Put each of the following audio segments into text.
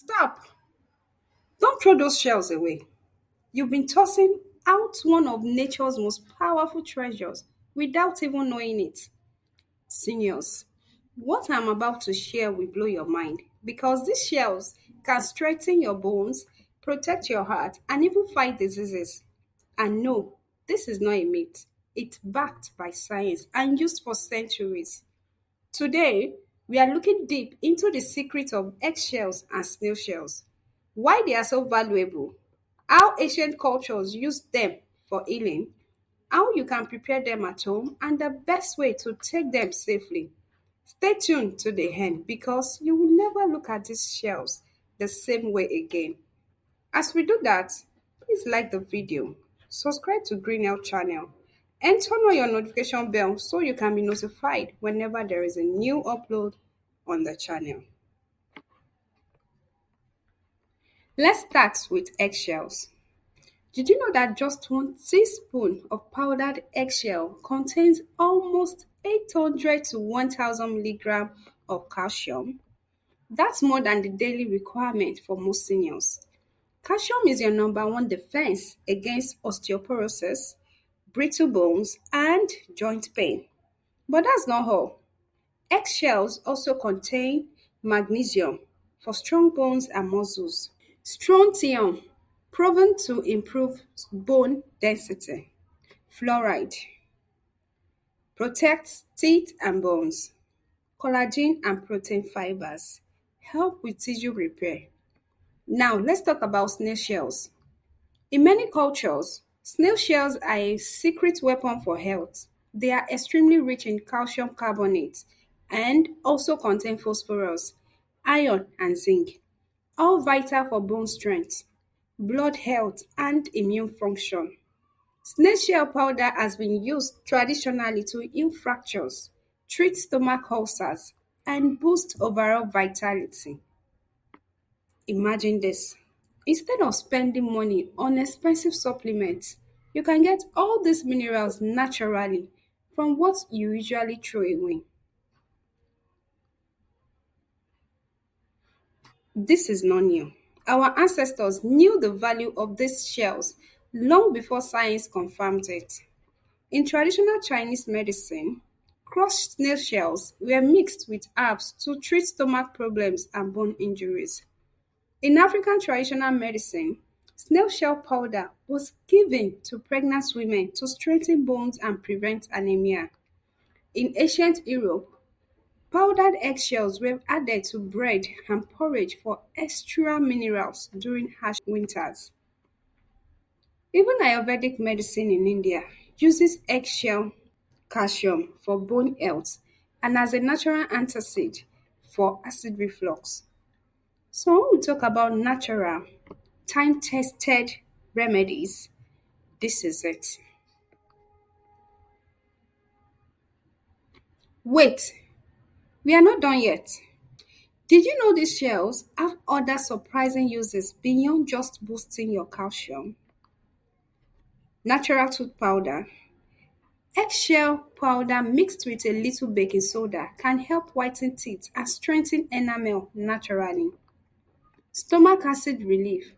Stop! Don't throw those shells away. You've been tossing out one of nature's most powerful treasures without even knowing it. Seniors, what I'm about to share will blow your mind because these shells can strengthen your bones, protect your heart, and even fight diseases. And no, this is not a myth. It's backed by science and used for centuries. Today, we are looking deep into the secret of eggshells and snail shells, why they are so valuable, how ancient cultures used them for healing, how you can prepare them at home, and the best way to take them safely. Stay tuned to the end because you will never look at these shells the same way again. As we do that, please like the video, subscribe to Green Health channel, and turn on your notification bell so you can be notified whenever there is a new upload on the channel. Let's start with eggshells. Did you know that just 1 teaspoon of powdered eggshell contains almost 800 to 1000 milligrams of calcium? That's more than the daily requirement for most seniors. Calcium is your number one defense against osteoporosis, brittle bones, and joint pain. But that's not all. Eggshells also contain magnesium for strong bones and muscles, strontium, proven to improve bone density, fluoride, protects teeth and bones, collagen and protein fibers, help with tissue repair. Now, let's talk about snail shells. In many cultures, snail shells are a secret weapon for health. They are extremely rich in calcium carbonate and also contain phosphorus, iron, and zinc, all vital for bone strength, blood health, and immune function. Snail shell powder has been used traditionally to heal fractures, treat stomach ulcers, and boost overall vitality. Imagine this. Instead of spending money on expensive supplements, you can get all these minerals naturally from what you usually throw away. This is not new. Our ancestors knew the value of these shells long before science confirmed it. In traditional Chinese medicine, crushed snail shells were mixed with herbs to treat stomach problems and bone injuries. In African traditional medicine, snail shell powder was given to pregnant women to strengthen bones and prevent anemia. In ancient Europe, powdered eggshells were added to bread and porridge for extra minerals during harsh winters. Even Ayurvedic medicine in India uses eggshell calcium for bone health and as a natural antacid for acid reflux. So when we talk about natural, time-tested remedies, this is it. Wait, we are not done yet. Did you know these shells have other surprising uses beyond just boosting your calcium? Natural tooth powder. Eggshell powder mixed with a little baking soda can help whiten teeth and strengthen enamel naturally. Stomach acid relief.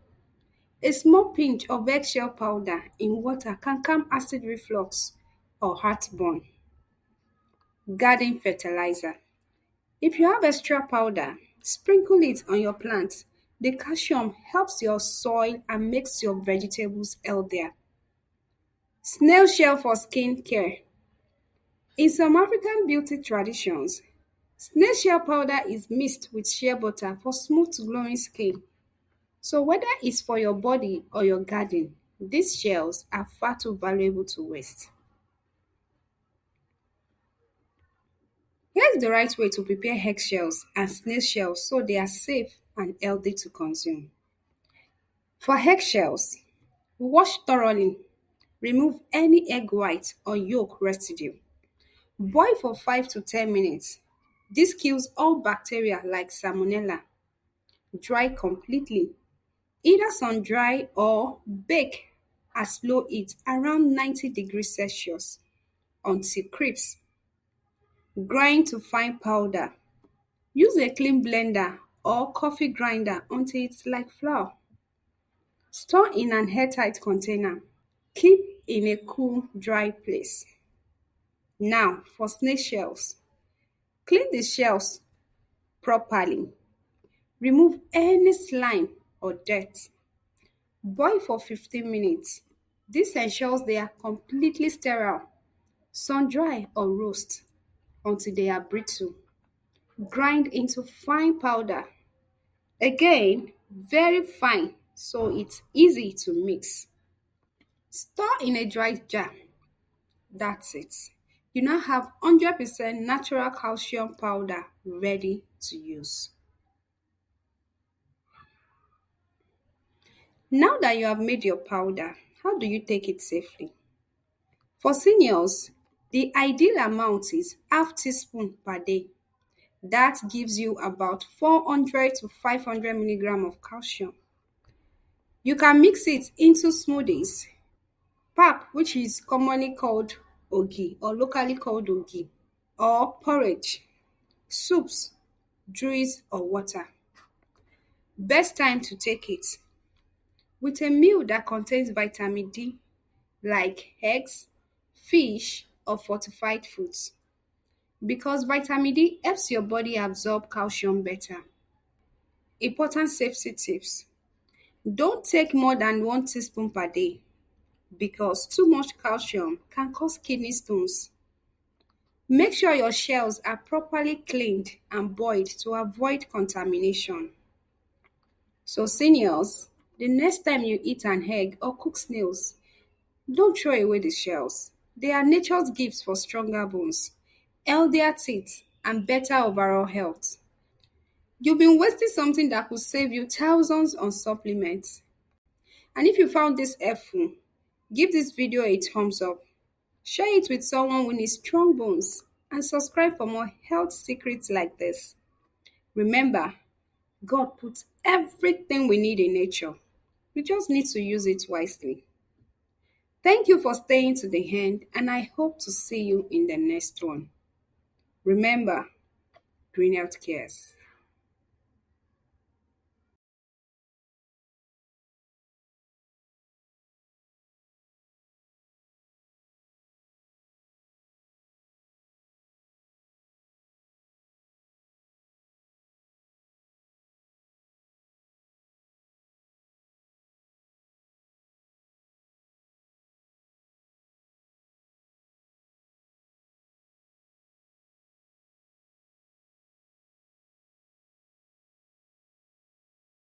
A small pinch of eggshell powder in water can calm acid reflux or heartburn. Garden fertilizer. If you have extra powder, sprinkle it on your plants. The calcium helps your soil and makes your vegetables healthier. Snail shell for skin care. In some African beauty traditions, snail shell powder is mixed with shea butter for smooth glowing skin. So whether it's for your body or your garden, these shells are far too valuable to waste. Here's the right way to prepare eggshells and snail shells so they are safe and healthy to consume. For eggshells, wash thoroughly. Remove any egg white or yolk residue. Boil for 5 to 10 minutes. This kills all bacteria like salmonella. Dry completely. Either sun-dry or bake at slow heat around 90 degrees Celsius until crisp. Grind to fine powder. Use a clean blender or coffee grinder until it's like flour. Store in an airtight container. Keep in a cool, dry place. Now, for snail shells. Clean the shells properly. Remove any slime or dirt. Boil for 15 minutes. This ensures they are completely sterile. Sun dry or roast until they are brittle. Grind into fine powder. Again, very fine so it's easy to mix. Store in a dry jar. That's it. You now have 100% natural calcium powder ready to use. Now that you have made your powder, how do you take it safely? For seniors, the ideal amount is half teaspoon per day. That gives you about 400 to 500 milligram of calcium. You can mix it into smoothies, pap, which is commonly called ogi or locally called ogi, or porridge, soups, juice, or water. Best time to take it with a meal that contains vitamin D, like eggs, fish, or fortified foods, because vitamin D helps your body absorb calcium better. Important safety tips: don't take more than 1 teaspoon per day because too much calcium can cause kidney stones. Make sure your shells are properly cleaned and boiled to avoid contamination. So, seniors, the next time you eat an egg or cook snails, don't throw away the shells. They are nature's gifts for stronger bones, healthier teeth, and better overall health. You've been wasting something that could save you thousands on supplements. And if you found this helpful, give this video a thumbs up, share it with someone who needs strong bones, and subscribe for more health secrets like this. Remember, God puts everything we need in nature. We just need to use it wisely. Thank you for staying to the end, and I hope to see you in the next one. Remember, Green Health Cares.